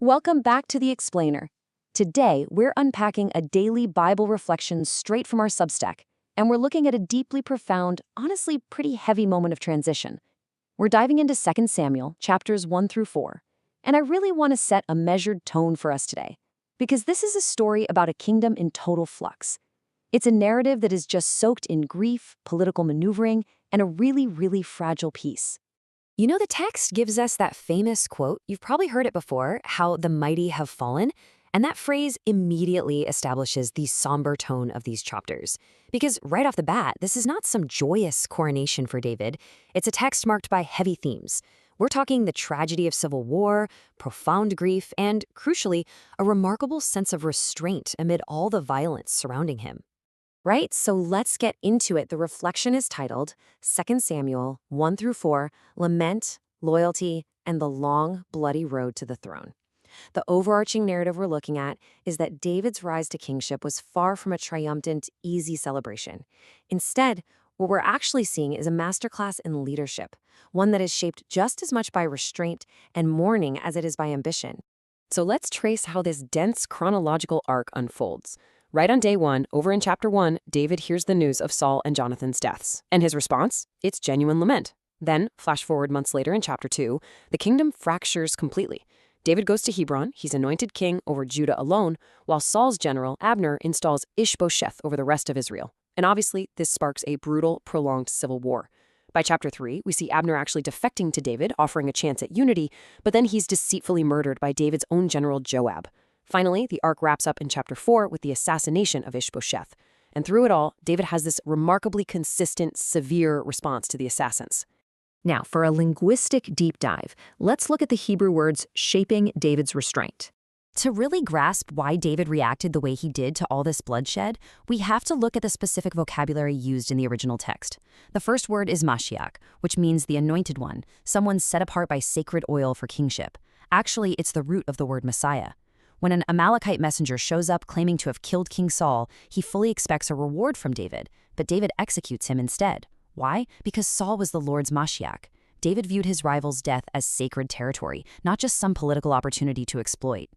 Welcome back to The Explainer. Today, we're unpacking a daily Bible reflection straight from our Substack, and we're looking at a deeply profound, honestly pretty heavy moment of transition. We're diving into 2 Samuel, chapters 1 through 4, and I really want to set a measured tone for us today, because this is a story about a kingdom in total flux. It's a narrative that is just soaked in grief, political maneuvering, and a really fragile peace. You know, the text gives us that famous quote, you've probably heard it before, how the mighty have fallen, and that phrase immediately establishes the somber tone of these chapters. Because right off the bat, this is not some joyous coronation for David. It's a text marked by heavy themes. We're talking the tragedy of civil war, profound grief, and, crucially, a remarkable sense of restraint amid all the violence surrounding him. Right? So let's get into it. The reflection is titled 2 Samuel 1 through 4, Lament, Loyalty, and the Long, Bloody Road to the Throne. The overarching narrative we're looking at is that David's rise to kingship was far from a triumphant, easy celebration. Instead, what we're actually seeing is a masterclass in leadership, one that is shaped just as much by restraint and mourning as it is by ambition. So let's trace how this dense chronological arc unfolds. Right on day 1, over in chapter 1, David hears the news of Saul and Jonathan's deaths. And his response? It's genuine lament. Then, flash forward months later in chapter 2, the kingdom fractures completely. David goes to Hebron, he's anointed king over Judah alone, while Saul's general, Abner, installs Ishbosheth over the rest of Israel. And obviously, this sparks a brutal, prolonged civil war. By chapter 3, we see Abner actually defecting to David, offering a chance at unity, but then he's deceitfully murdered by David's own general Joab. Finally, the arc wraps up in chapter 4 with the assassination of Ishbosheth. And through it all, David has this remarkably consistent, severe response to the assassins. Now, for a linguistic deep dive, let's look at the Hebrew words shaping David's restraint. To really grasp why David reacted the way he did to all this bloodshed, we have to look at the specific vocabulary used in the original text. The first word is Mashiach, which means the anointed one, someone set apart by sacred oil for kingship. Actually, it's the root of the word Messiah. When an Amalekite messenger shows up claiming to have killed King Saul, he fully expects a reward from David, but David executes him instead. Why? Because Saul was the Lord's Mashiach. David viewed his rival's death as sacred territory, not just some political opportunity to exploit.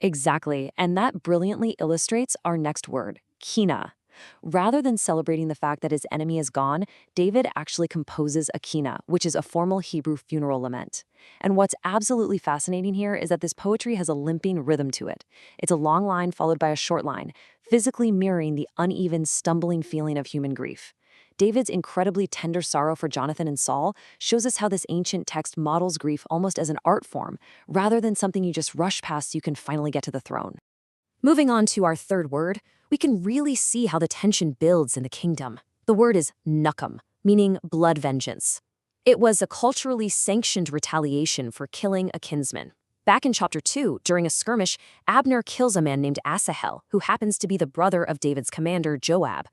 Exactly, and that brilliantly illustrates our next word, kina. Rather than celebrating the fact that his enemy is gone, David actually composes a kina, which is a formal Hebrew funeral lament. And what's absolutely fascinating here is that this poetry has a limping rhythm to it. It's a long line followed by a short line, physically mirroring the uneven, stumbling feeling of human grief. David's incredibly tender sorrow for Jonathan and Saul shows us how this ancient text models grief almost as an art form, rather than something you just rush past so you can finally get to the throne. Moving on to our third word, we can really see how the tension builds in the kingdom. The word is nukum, meaning blood vengeance. It was a culturally sanctioned retaliation for killing a kinsman. Back in chapter 2, during a skirmish, Abner kills a man named Asahel, who happens to be the brother of David's commander, Joab.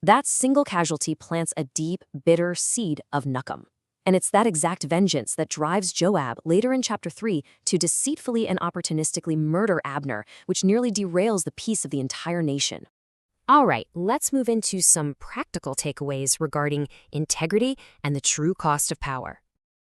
That single casualty plants a deep, bitter seed of nukum. And it's that exact vengeance that drives Joab later in chapter 3 to deceitfully and opportunistically murder Abner, which nearly derails the peace of the entire nation. All right, let's move into some practical takeaways regarding integrity and the true cost of power.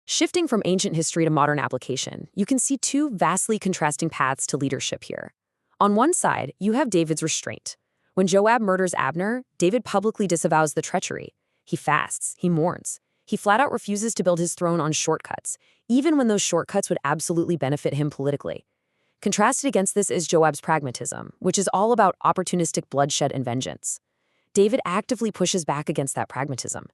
Shifting from ancient history to modern application, you can see two vastly contrasting paths to leadership here. On one side, you have David's restraint. When Joab murders Abner, David publicly disavows the treachery. He fasts, he mourns. He flat out refuses to build his throne on shortcuts, even when those shortcuts would absolutely benefit him politically. Contrasted against this is Joab's pragmatism, which is all about opportunistic bloodshed and vengeance. David actively pushes back against that pragmatism.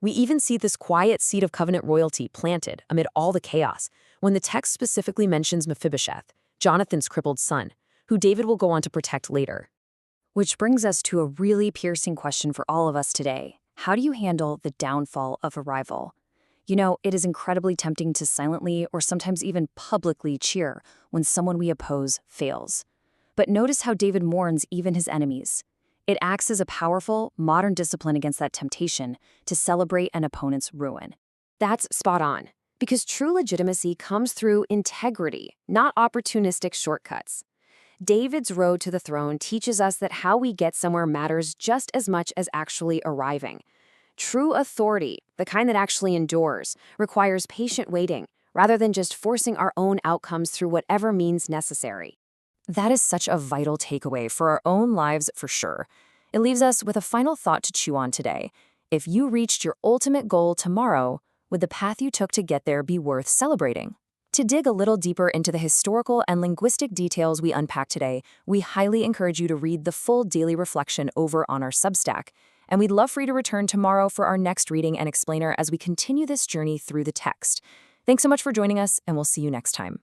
We even see this quiet seed of covenant royalty planted amid all the chaos when the text specifically mentions Mephibosheth, Jonathan's crippled son, who David will go on to protect later. Which brings us to a really piercing question for all of us today. How do you handle the downfall of a rival? You know, it is incredibly tempting to silently or sometimes even publicly cheer when someone we oppose fails. But notice how David mourns even his enemies. It acts as a powerful, modern discipline against that temptation to celebrate an opponent's ruin. That's spot on, because true legitimacy comes through integrity, not opportunistic shortcuts. David's road to the throne teaches us that how we get somewhere matters just as much as actually arriving. True authority, the kind that actually endures, requires patient waiting, rather than just forcing our own outcomes through whatever means necessary. That is such a vital takeaway for our own lives for sure. It leaves us with a final thought to chew on today. If you reached your ultimate goal tomorrow, would the path you took to get there be worth celebrating? To dig a little deeper into the historical and linguistic details we unpacked today, we highly encourage you to read the full daily reflection over on our Substack. And we'd love for you to return tomorrow for our next reading and explainer as we continue this journey through the text. Thanks so much for joining us, and we'll see you next time.